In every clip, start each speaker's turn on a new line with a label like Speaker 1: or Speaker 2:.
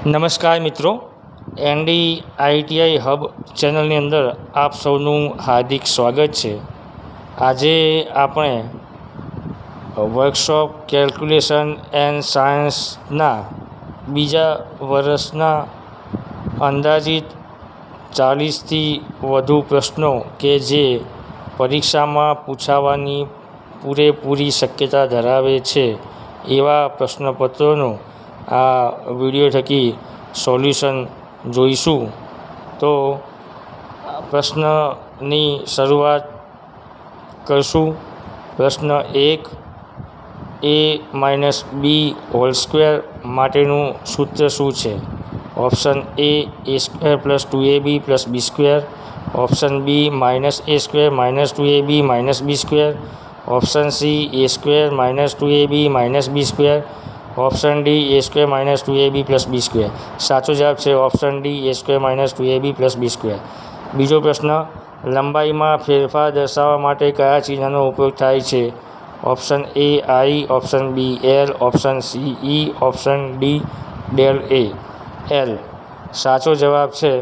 Speaker 1: નમસ્કાર મિત્રો, NDITI hub ચેનલની અંદર આપ સૌનું હાર્દિક સ્વાગત છે. આજે આપણે વર્કશોપ કેલ્ક્યુલેશન એન્ડ સાયન્સના બીજા વર્ષના અંદાજિત 40થી વધુ પ્રશ્નો કે જે પરીક્ષામાં પૂછાવાની પૂરેપૂરી શક્યતા ધરાવે છે એવા પ્રશ્નપત્રોનું આ વિડીયો થકી સોલ્યુશન જોઈશું. તો પ્રશ્નની શરૂઆત કરશું. પ્રશ્ન 1, a-b² માટેનું સૂત્ર શું છે? Option A a² + 2ab + b², option B -a² - 2ab - b², option C a² - 2ab - b², option D a² - 2ab + b². સાચો જવાબ છે option D a² - 2ab + b². બીજો પ્રશ્ન, લંબાઈમાં ફેરફાર દર્શાવવા માટે કયા ચિહ્નનો ઉપયોગ થાય છે? Option A I, option B L, option C E, option D del A L. સાચો જવાબ છે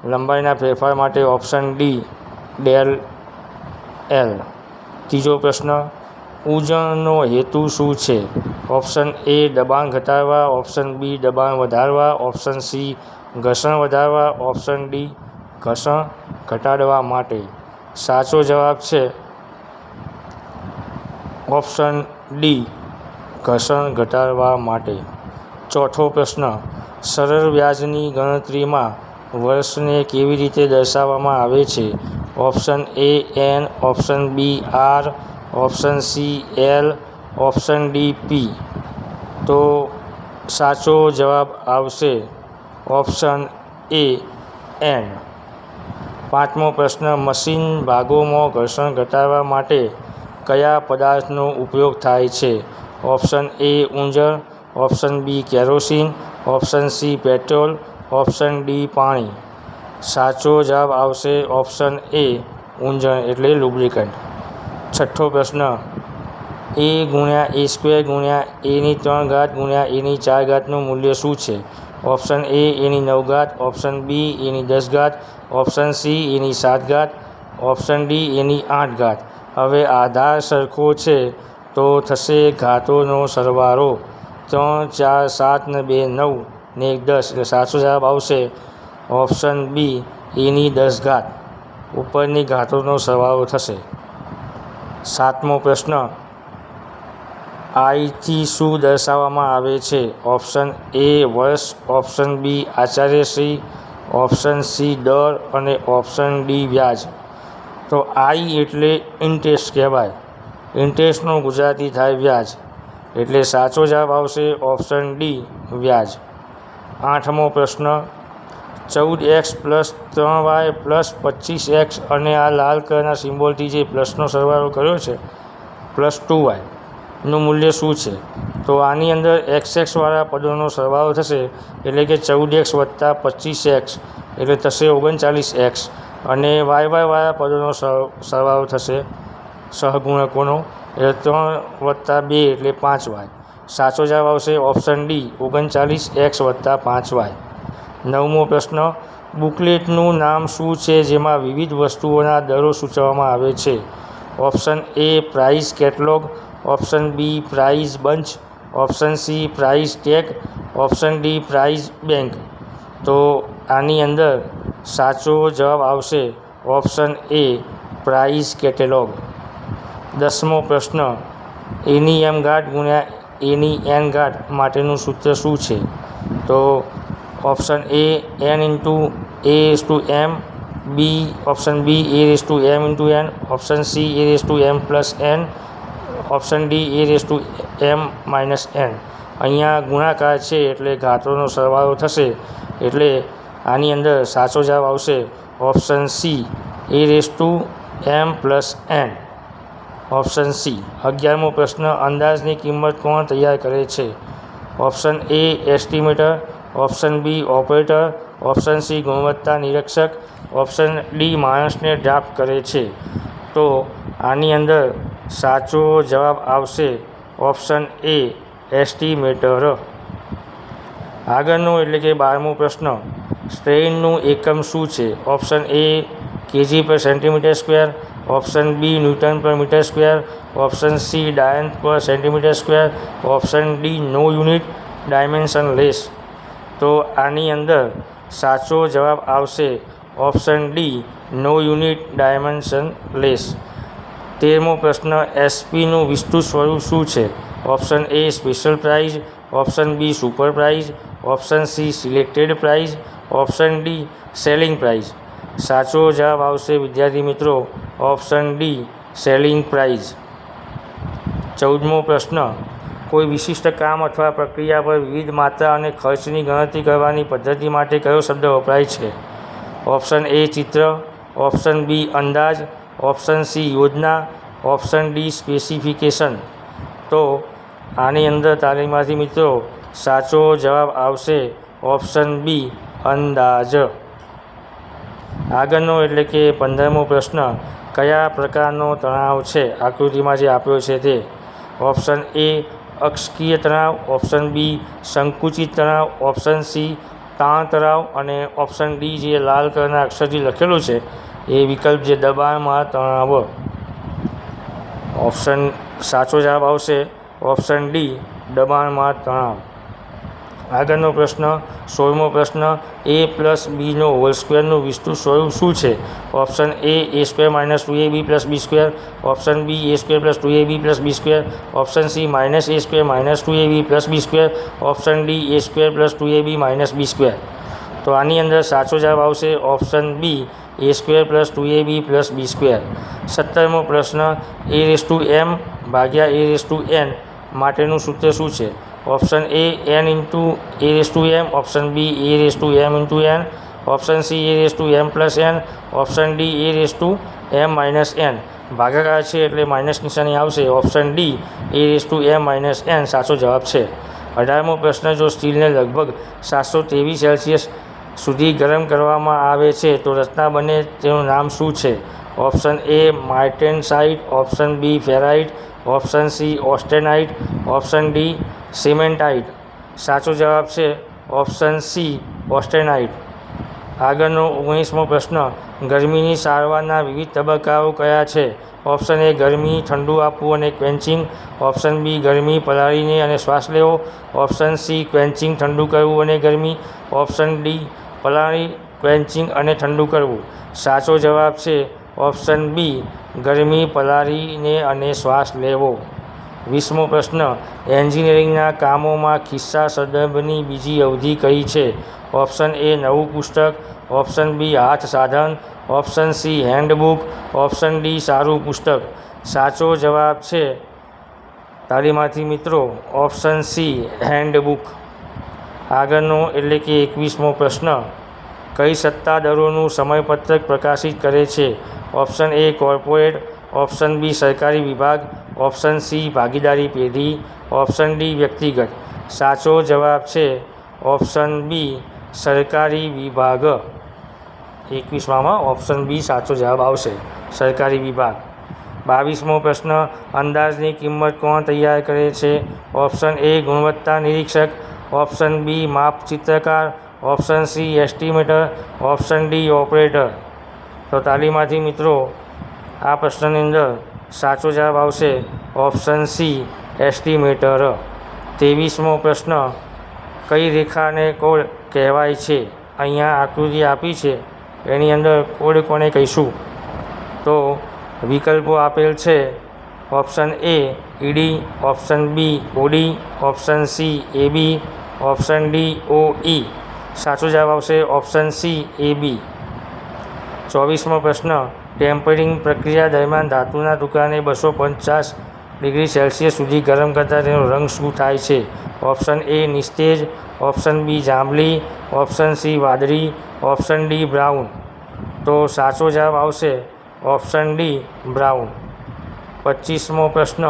Speaker 1: લંબાઈના ફેરફાર માટે ઓપ્શન D del L. ત્રીજો પ્રશ્ન, ઉંજણનો હેતુ શું છે? ઓપ્શન A દબાણ ઘટાડવા, ઓપ્શન B દબાણ વધારવા, ઓપ્શન C ઘર્ષણ વધારવા, ઓપ્શન D ઘર્ષણ ઘટાડવા માટે. સાચો જવાબ છે ઓપ્શન D ઘર્ષણ ઘટાડવા માટે. ચોથો પ્રશ્ન, સરળ વ્યાજની ગણતરીમાં વર્ષને કેવી રીતે દર્શાવવામાં આવે છે? Option A N, option B R, option C L, option D P. તો સાચો જવાબ આવશે ઓપ્શન A N. પાંચમો પ્રશ્ન, મશીન ભાગોમાં ઘર્ષણ ઘટાડવા માટે કયા પદાર્થનો ઉપયોગ થાય છે? ઓપ્શન A ઉંજણ, option B kerosene, option C petrol, option D પાણી. સાચો જવાબ આવશે ઓપ્શન A ઉંજણ એટલે લુબ્રિકન્ટ. છઠ્ઠો પ્રશ્ન, a × a² × a⁴ નું મૂલ્ય શું છે? Option A a⁹, option B a⁻, option C a⁷, option D a⁸. હવે આધાર સરખો છે તો થશે ઘાતોનો સરવાળો. 3, 4, 7 ને 2, 9 ને 1, 10. એટલે સાચો જવાબ આવશે ઓપ્શન B a⁻. ઉપરની ઘાતોનો સરવાળો થશે. સાતમો પ્રશ્ન, I થી શું દર્શાવવામાં આવે છે? ઓપ્શન A વર્ષ, ઓપ્શન B આચાર્યશ્રી, ઓપ્શન C દર અને ઓપ્શન D વ્યાજ. તો I એટલે ઇન્ટરેસ્ટ કહેવાય. ઇન્ટરેસ્ટનો ગુજરાતી થાય વ્યાજ. એટલે સાચો જવાબ આવશે ઓપ્શન D વ્યાજ. આઠમો પ્રશ્ન, 14x + 3y + 25x અને આ લાલ કલરના સિમ્બોલથી જે પ્લસનો સરવાળો કર્યો છે +2y નું મૂલ્ય શું છે? તો આની અંદર xx વાળા પદોનો સરવાળો થશે એટલે કે 14x + 25x એટલે થશે 39x અને yy વાળા પદોનો સરવાળો થશે સહગુણકોનો એટલે 3 + 2 એટલે 5y. સાચો જવાબ આવશે ઓપ્શન D 39x + 5y. નવમો પ્રશ્ન, બુકલેટનું નામ શું છે જેમાં વિવિધ વસ્તુઓના દરો સૂચવવામાં આવે છે? Option A price catalogue, option B price bunch, option C price tag, option D price bank. તો આની અંદર સાચો જવાબ આવશે ઓપ્શન A પ્રાઇસ કેટેલોગ. 10મો પ્રશ્ન, a⁻ × a⁻n માટેનું સૂત્ર શું છે? તો option A n × a⁻m, option B a⁻m × n, option C a⁻m + n, option D a⁻m - n. અહીંયા ગુણાકાર છે એટલે ઘાતોનો સરવાળો થશે એટલે આની અંદર સાચો જવાબ આવશે option C a⁻m + n. Option C. 11મો પ્રશ્ન, અંદાજની કિંમત કોણ તૈયાર કરે છે? Option A estimator, option B operator, option C ગુણવત્તા નિરીક્ષક, ઓપ્શન D માણસને ડ્રાફ્ટ કરે છે. તો આની અંદર સાચો જવાબ આવશે ઓપ્શન A એસ્ટિમેટર. આગળનો એટલે કે 12મો પ્રશ્ન, સ્ટ્રેઇનનું એકમ શું છે? Option A KG per centimetre square, option B newton per metre square, option C dyne per centimetre square, option D no unit dimensionless. તો આની અંદર સાચો જવાબ આવશે option D no unit dimensionless. 13મો પ્રશ્ન, એસપીનું વિસ્તૃત સ્વરૂપ શું છે? Option A special price, option B super price, option C selected price, option D selling price. સાચો જવાબ આવશે વિદ્યાર્થી મિત્રો ઓપ્શન ડી સેલિંગ પ્રાઇઝ. 14મો પ્રશ્ન, કોઈ વિશિષ્ટ કામ અથવા પ્રક્રિયા પર વિવિધ માત્રા અને ખર્ચની ગણતરી કરવાની પદ્ધતિ માટે કયો શબ્દ વપરાય છે? ઓપ્શન એ ચિત્ર, ઓપ્શન બી અંદાજ, ઓપ્શન સી યોજના, ઓપ્શન ડી સ્પેસિફિકેશન. તો આની અંદર તાલીમાર્થી મિત્રો સાચો જવાબ આવશે ઓપ્શન બી અંદાજ. આગળનો એટલે કે 15મો પ્રશ્ન, કયા પ્રકારનો તણાવ છે આકૃતિમાં જે આપ્યો છે તે? ઓપ્શન એ અક્ષકીય તણાવ, ઓપ્શન બી સંકુચિત તણાવ, ઓપ્શન સી તાણ તણાવ અને ઓપ્શન ડી જે લાલ કલરના અક્ષરથી લખેલું છે એ વિકલ્પ જે દબાણમાં તણાવ. ઓપ્શન સાચો જવાબ આવશે ઓપ્શન ડી દબાણમાં તણાવ. આગળનો પ્રશ્ન 16મો પ્રશ્ન, એ પ્લસ બીનો હોલ સ્ક્વેરનું વિસ્તૃત સ્વરૂપ શું છે? Option A square minus 2ab plus B square, option B A square plus 2ab plus B square, option C minus A square minus 2ab plus B square, option D A square plus 2ab minus B square. તો આની અંદર સાચો જવાબ આવશે option B A square plus 2ab plus B square. 17મો પ્રશ્ન, a/m ભાગ્યા a/n માટેનું સૂત્ર શું છે? Option A n into a/m, option B a/m into n, option C a/m plus n, option D a/m minus n. ભાગાકાર છે એટલે માઇનસ નિશાની આવશે. Option D a/m minus n સાચો જવાબ છે. 18મો પ્રશ્ન, જો સ્ટીલને લગભગ 723 સેલ્સિયસ સુધી ગરમ કરવામાં આવે છે તો રચના બને તેનું નામ શું છે? Option A martensite, option B ferrite, option C austenite, option D cementite. સાચો જવાબ છે ઓપ્શન સી ઓસ્ટેનાઇટ. આગળનો 19મો પ્રશ્ન, ગરમીની સારવારના વિવિધ તબક્કાઓ કયા છે? ઓપ્શન એ ગરમી ઠંડુ આપવું અને ક્વેન્ચિંગ, ઓપ્શન બી ગરમી પલાળીને અને શ્વાસ લેવો, ઓપ્શન સી ક્વેન્ચિંગ ઠંડુ કરવું અને ગરમી, ઓપ્શન ડી પલાળી ક્વેન્ચિંગ અને ઠંડુ કરવું. સાચો જવાબ છે ઓપ્શન બી ગરમી પલાળીને અને શ્વાસ લેવો. 20મો પ્રશ્ન, એન્જિનિયરિંગના કામોમાં ખિસ્સા સંદર્ભની બીજી અવધિ કઈ છે? ઓપ્શન એ નવું પુસ્તક, ઓપ્શન બી હાથ સાધન, option C handbook, option D સારું પુસ્તક. સાચો જવાબ છે તાલીમાર્થી મિત્રો ઓપ્શન સી હેન્ડબુક. આગળનો એટલે કે 21મો પ્રશ્ન, કઈ સત્તાદરોનું સમયપત્રક પ્રકાશિત કરે છે? Option A corporate, option B સરકારી વિભાગ, ઓપ્શન સી ભાગીદારી પેઢી, ઓપ્શન ડી વ્યક્તિગત. સાચો જવાબ છે ઓપ્શન બી સરકારી વિભાગ. 21માં ઓપ્શન બી સાચો જવાબ આવશે સરકારી વિભાગ. 22મો પ્રશ્ન, અંદાજની કિંમત કોણ તૈયાર કરે છે? ઓપ્શન એ ગુણવત્તા નિરીક્ષક, ઓપ્શન બી માપ ચિત્રકાર, option C estimator, option D operator. તો તાલીમાર્થી મિત્રો આ પ્રશ્નની અંદર સાચો જવાબ આવશે ઓપ્શન સી એસ્ટિમેટર. 23મો પ્રશ્ન, કઈ રેખાને કોડ કહેવાય છે? અહીંયા આકૃતિ આપી છે એની અંદર કોડ કોને કહીશું? તો વિકલ્પો આપેલ છે option A E D, option B O D, option C A B, option D O E. સાચો જવાબ આવશે ઓપ્શન સી એબી. 24મો પ્રશ્ન, ટેમ્પરિંગ પ્રક્રિયા દરમિયાન ધાતુના ટુકડાને 250 ડિગ્રી સેલ્સિયસ સુધી ગરમ કરતાં તેનો રંગ શું થાય છે? ઓપ્શન એ નિસ્તેજ, ઓપ્શન બી જાંબલી, ઓપ્શન સી વાદળી, ઓપ્શન ડી બ્રાઉન. તો સાચો જવાબ આવશે ઓપ્શન ડી બ્રાઉન. 25મો પ્રશ્ન,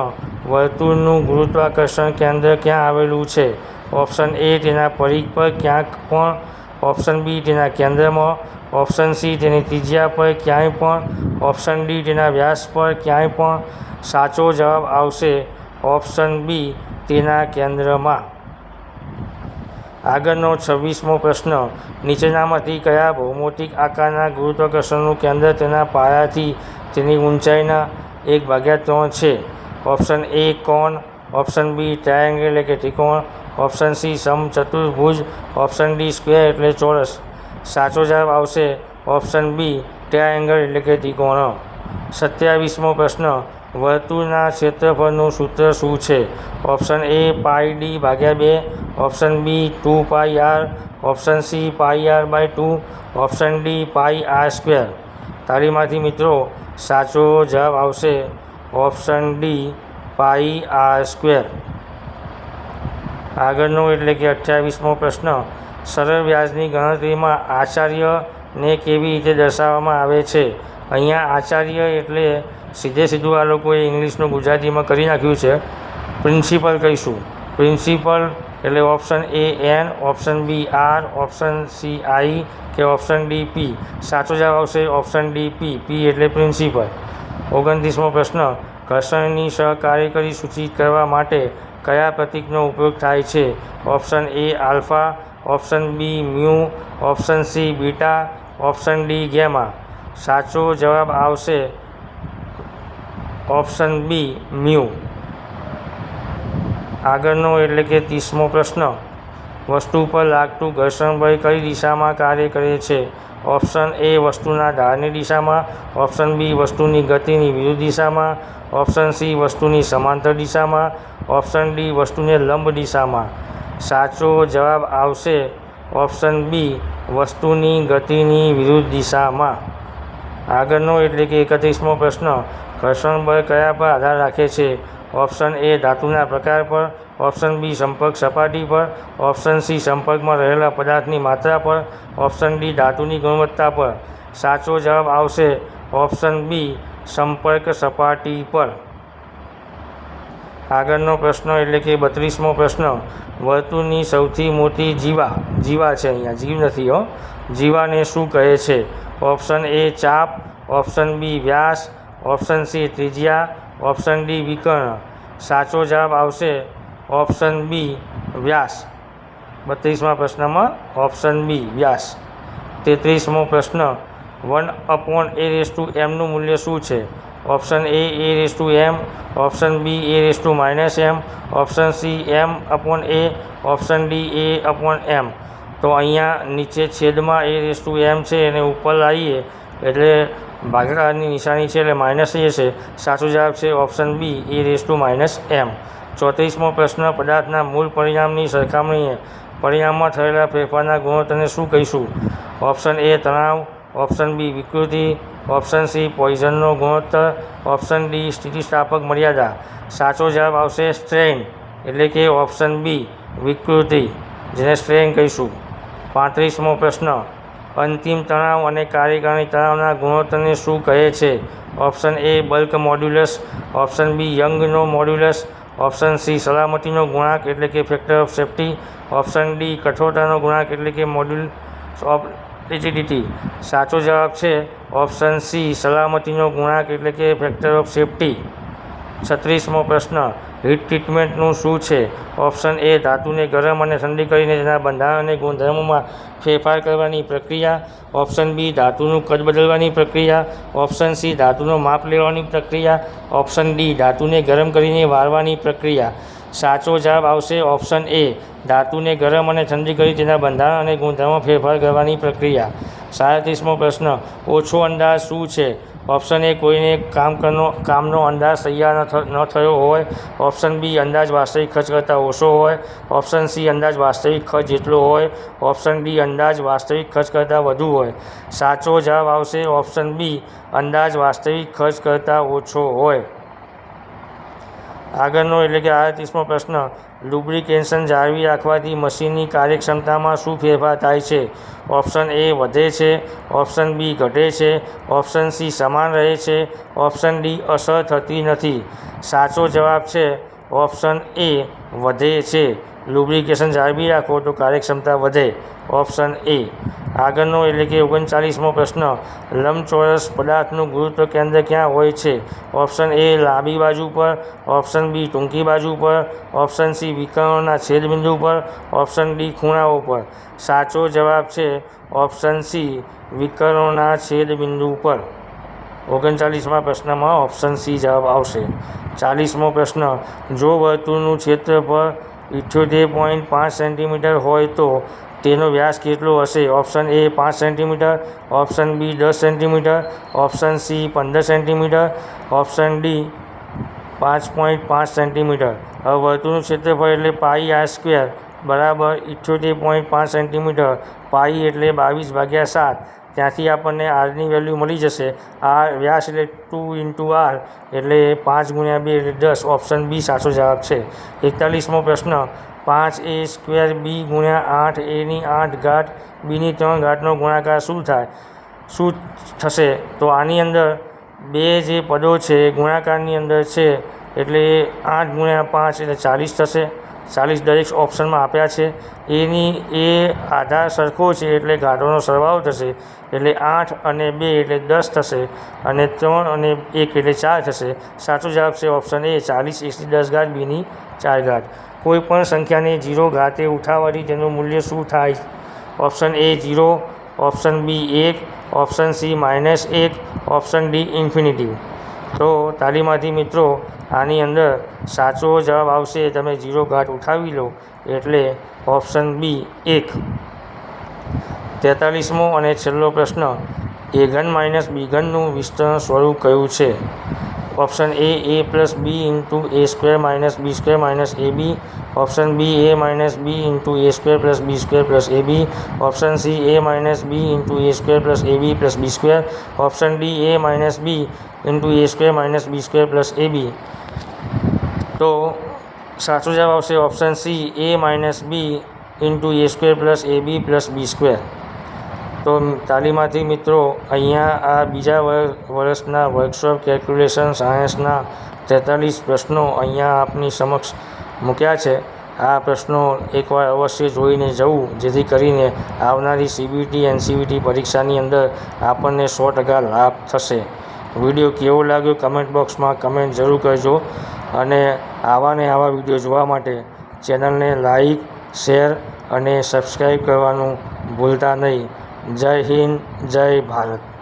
Speaker 1: વર્તુળનું ગુરુત્વાકર્ષણ કેન્દ્ર ક્યાં આવેલું છે? ઓપ્શન એ તેના પરિઘ પર ક્યાંક પણ, ઓપ્શન બી તેના કેન્દ્રમાં, ઓપ્શન સી તેની ત્રિજ્યા પર ક્યાંય પણ, ઓપ્શન ડી તેના વ્યાસ પર ક્યાંય પણ. સાચો જવાબ આવશે ઓપ્શન બી તેના કેન્દ્રમાં. આગળનો 26મો પ્રશ્ન, નીચેનામાંથી કયા ભૌમિતિક આકારના ગુરુત્વાકર્ષણનું કેન્દ્ર તેના પાયાથી તેની ઊંચાઈના 1/3 છે? ઓપ્શન એ કોણ, ઓપ્શન બી ટ્રાયેંગલ એટલે કે ત્રિકોણ, ઓપ્શન સી સમચતુર્ભુજ, ઓપ્શન ડી સ્ક્વેર એટલે ચોરસ. સાચો જવાબ આવશે ઓપ્શન બી ટ્રાયેંગલ એટલે કે ત્રિકોણ. 27મો પ્રશ્ન, વર્તુળના ક્ષેત્રફળનું સૂત્ર શું છે? Option A πd/2, option B 2πr, option C πr/2, option D πr². તાલીમાંથી મિત્રો સાચો જવાબ આવશે ઓપ્શન ડી πr². આગળનો એટલે કે 28મો પ્રશ્ન, સરળ વ્યાજની ગણતરીમાં આચાર્યને કેવી રીતે દર્શાવવામાં આવે છે? અહીંયા આચાર્ય એટલે સીધું આ લોકોએ ઇંગ્લિશનું ગુજરાતીમાં કરી નાખ્યું છે. પ્રિન્સિપલ કહીશું. પ્રિન્સિપલ એટલે option A N, option B R, option C I કે ઓપ્શન ડી પી. સાચો જવાબ આવશે ઓપ્શન ડી પી. પી એટલે પ્રિન્સિપલ. 29મો પ્રશ્ન, ઘર્ષણની સહકાર્યકારી સૂચિત કરવા માટે કયા પ્રતીકનો ઉપયોગ થાય છે? Option A alpha, option B mu, option C beta, option D gamma. સાચો જવાબ આવશે ઓપ્શન બી મ્યુ. આગળનો એટલે કે 30મો પ્રશ્ન, વસ્તુ પર લાગતું ઘર્ષણ બળ કઈ દિશામાં કાર્ય કરે છે? ઓપ્શન એ વસ્તુના ઢાળની દિશામાં, ઓપ્શન બી વસ્તુની ગતિની વિરુદ્ધ દિશામાં, ઓપ્શન સી વસ્તુની સમાંતર દિશામાં, ઓપ્શન ડી વસ્તુને લંબ દિશામાં. સાચો જવાબ આવશે ઓપ્શન બી વસ્તુની ગતિની વિરુદ્ધ દિશામાં. આગળનો એટલે કે 31મો પ્રશ્ન, ઘર્ષણ બળ કયા પર આધાર રાખે છે? ઓપ્શન એ ધાતુના પ્રકાર પર, ઓપ્શન બી સંપર્ક સપાટી પર, ઓપ્શન સી સંપર્કમાં રહેલા પદાર્થની માત્રા પર, ઓપ્શન ડી ધાતુની ગુણવત્તા પર. સાચો જવાબ આવશે ઓપ્શન બી સંપર્ક સપાટી પર. આગળનો પ્રશ્ન એટલે કે 32મો પ્રશ્ન, વર્તુળની સૌથી મોટી જીવા છે, અહીંયા જીવ નથી હો, જીવાને શું કહે છે? ઓપ્શન એ ચાપ, ઓપ્શન બી વ્યાસ, ઓપ્શન સી ત્રિજ્યા, ઓપ્શન ડી વિકર્ણ. સાચો જવાબ આવશે ઓપ્શન બી વ્યાસ. 32મા પ્રશ્નમાં ઓપ્શન બી વ્યાસ. 33મો પ્રશ્ન, 1/a⁻m નું મૂલ્ય શું છે? Option A a⁻m, option B a⁻m, option C m/a, option D a/m. તો અહીંયા નીચે છેદમાં a⁻m છે અને ઉપર લાવીએ એટલે ભાગાકારની નિશાની છે એટલે માઇનસ જશે. સાચો જવાબ છે ઓપ્શન બી a⁻m. 34મો પ્રશ્ન, પદાર્થના મૂળ પરિમાણની સરખામણીએ પરિમાણમાં થયેલા ફેરફારના ગુણોત્તરને શું કહીશું? ઓપ્શન એ તણાવ, ઓપ્શન બી વિકૃતિ, ઓપ્શન સી પોઈઝનનો ગુણોત્તર, ઓપ્શન ડી સ્થિતિસ્થાપક મર્યાદા. સાચો જવાબ આવશે સ્ટ્રેન એટલે કે ઓપ્શન બી વિકૃતિ, જેને સ્ટ્રેન કહીશું. 35મો પ્રશ્ન, અંતિમ તણાવ અને કાર્યકારી તણાવના ગુણોત્તરને શું કહે છે? Option A bulk modulus, option B યંગનો મોડ્યુલસ, ઓપ્શન સી સલામતીનો ગુણાંક એટલે કે factor of safety, option D કઠોરતાનો ગુણાંક એટલે કે મોડ્યુલસ ઓફ રિજિડિટી. સાચો જવાબ છે ઓપ્શન સી સલામતીનો ગુણાંક એટલે કે ફેક્ટર ઓફ સેફ્ટી. 36મો પ્રશ્ન, હીટ ટ્રીટમેન્ટનું શું છે? ઓપ્શન એ ધાતુને ગરમ અને ઠંડી કરીને તેના બંધારણ અને ગુણધર્મોમાં ફેરફાર કરવાની પ્રક્રિયા, ઓપ્શન બી ધાતુનું કદ બદલવાની પ્રક્રિયા, ઓપ્શન સી ધાતુનો માપ લેવાની પ્રક્રિયા, ઓપ્શન ડી ધાતુને ગરમ કરીને વાળવાની પ્રક્રિયા. સાચો જવાબ આવશે ઓપ્શન એ ધાતુને ગરમ અને ઠંડી કરી તેના બંધારણ અને ગુણધર્મો ફેરફાર કરવાની પ્રક્રિયા. 37મો પ્રશ્ન, ઓછો અંદાજ શું છે? ઓપ્શન એ કોઈને કામનો અંદાજ તૈયાર ન થયો હોય, ઓપ્શન બી અંદાજ વાસ્તવિક ખર્ચ કરતાં ઓછો હોય, ઓપ્શન સી અંદાજ વાસ્તવિક ખર્ચ જેટલો હોય, ઓપ્શન ડી અંદાજ વાસ્તવિક ખર્ચ કરતાં વધુ હોય. સાચો જવાબ આવશે ઓપ્શન બી અંદાજ વાસ્તવિક ખર્ચ કરતાં ઓછો હોય. આગળનો એટલે કે 38મો પ્રશ્ન, લુબ્રિકેશન જાળવી રાખવાથી મશીનની કાર્યક્ષમતામાં શું ફેરફાર થાય છે? ઓપ્શન એ વધે છે, ઓપ્શન બી ઘટે છે, ઓપ્શન સી સમાન રહે છે, ઓપ્શન ડી અસર થતી નથી. સાચો જવાબ છે ઓપ્શન એ વધે છે. લુબ્રિકેશન જાળવી રાખો તો કાર્યક્ષમતા વધે. Option A. આગળનો એટલે કે 39મો પ્રશ્ન, લંબચોરસ પદાર્થનું ગુરુત્વ કેન્દ્ર ક્યાં હોય છે? ઓપ્શન એ લાંબી બાજુ પર, ઓપ્શન બી ટૂંકી બાજુ પર, ઓપ્શન સી વિકર્ણોના છેદબિંદુ પર, ઓપ્શન ડી ખૂણાઓ પર. સાચો જવાબ છે ઓપ્શન સી વિકર્ણોના છેદબિંદુ પર. 39મા પ્રશ્નમાં ઓપ્શન સી જવાબ આવશે. 40મો પ્રશ્ન, જો વર્તુળનું ક્ષેત્રફળ 78.5 સેન્ટીમીટર હોય તો તેનો વ્યાસ કેટલો હશે? Option A 5 centimetre, option B 10 centimetre, option C 15 centimetre, option D 5.5 centimetre. હવે વર્તુળનું ક્ષેત્રફળ એટલે પાઈ આર સ્ક્વેર બરાબર 78.5 સેન્ટીમીટર. પાઈ એટલે 22/7. ત્યાંથી આપણને આરની વેલ્યુ મળી જશે. આર વ્યાસ એટલે 2 × આર એટલે 5 × 2 એટલે 10. ઓપ્શન બી સાચો જવાબ છે. 41મો પ્રશ્ન, 5a² b × 8a² bની 3 ઘાતનો ગુણાકાર શું થશે? તો આની અંદર બે જે પદો છે એ ગુણાકારની અંદર છે એટલે 8 × 5 એટલે 40 થશે. 40 દરેક ઓપ્શનમાં આપ્યા છે. એ આધાર સરખો છે એટલે ઘાતોનો સરવાળો થશે એટલે 8 અને 2 એટલે 10 થશે અને 3 અને 1 એટલે 4 થશે. સાચો જવાબ છે ઓપ્શન એ 40 × 10 bની 4 કોઈ પણ સંખ્યાને 0 ઘાતે ઉઠાવવાથી તેનું મૂલ્ય શું થાય? Option A 0, option B 1, option C -1, option D infinitive. તો તાલીમાર્થી મિત્રો આની અંદર સાચો જવાબ આવશે તમે 0 ઘાત ઉઠાવી લો એટલે ઓપ્શન બી 1. 43મો અને છેલ્લો પ્રશ્ન, a ઘન માઇનસ b ઘનનું વિસ્તરણ સ્વરૂપ કયું છે? Option A + b × a² - b² - ab, option B a - b × a² + b² + ab, option C a - b × a² + ab + b², option D a - b × a² - b² + ab. તો સાચો જવાબ આવશે option C a - b × a² + ab + b². તો તાલીમાર્થી મિત્રો અહીંયા આ બીજા વર્ષના વર્કશોપ કેલ્ક્યુલેશન સાયન્સના 43 પ્રશ્નો અહીંયા આપની સમક્ષ મૂક્યા છે. આ પ્રશ્નો એકવાર અવશ્ય જોઈને જવું જેથી કરીને આવનારી સીબીટી એનસીવીટી પરીક્ષાની અંદર આપણને 100% લાભ થશે. વિડીયો કેવો લાગ્યો કમેન્ટ બોક્સમાં કમેન્ટ જરૂર કરજો અને આવા વિડીયો જોવા માટે ચેનલને લાઈક, શેર અને સબસ્ક્રાઈબ કરવાનું ભૂલતા નહીં. જય હિન્દ, જય ભારત.